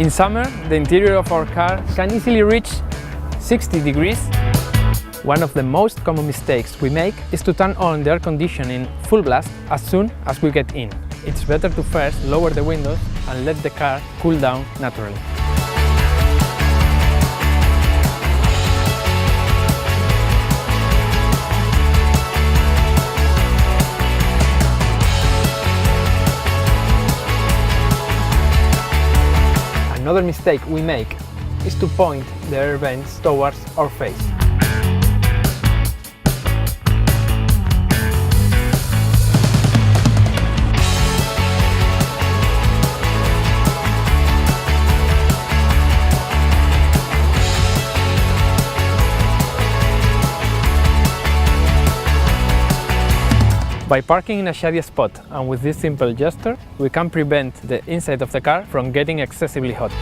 In summer, the interior of our car can easily reach 60 degrees. One of the most common mistakes we make is to turn on the air conditioning full blast as soon as we get in. It's better to first lower the windows and let the car cool down naturally. Another mistake we make is to point the air vents towards our face. By parking in a shady spot and with this simple gesture, we can prevent the inside of the car from getting excessively hot.